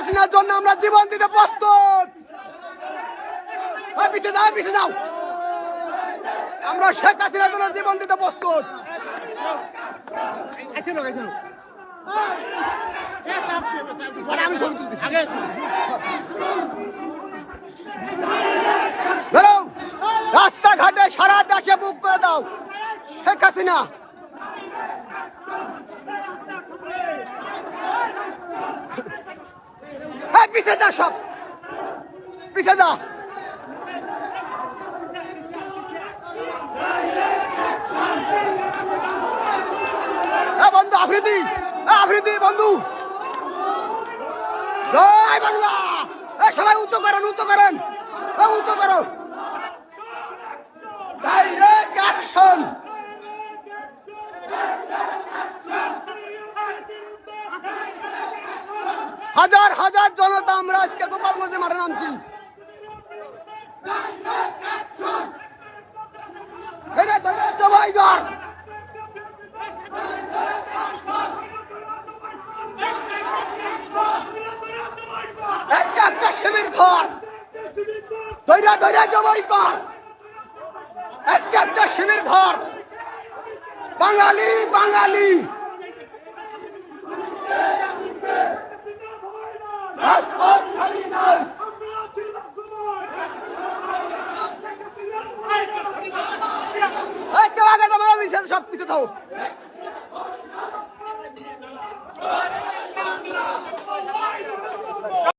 হাসিনার জন্য আমরা জীবন দিতে প্রস্তুত। পিছিয়ে যাও, পিছিয়ে যাও। আমরা শেখ হাসিনার জন্য জীবন দিতে প্রস্তুত। রাস্তাঘাটে সারা দেশে বুক করে দাও শেখ হাসিনা। পিছিয়ে যা, সব পিছিয়ে যা। বন্ধু আফ্রিদি, আফ্রিদি বন্ধু। জয় বাংলা। সবাই উঁচু করেন, উঁচু করেন, উঁচু করো। Direct action. হাজার হাজার জনতা আমরা আজকে গোপালগঞ্জে মাঠে নামছি। একটা শিবির ধর, ধৈর্য ধৈর্য জবাই কর। একটা শিবির ধর। বাঙালি বাঙালি কেউ আগে সব পিছিয়ে থাকো।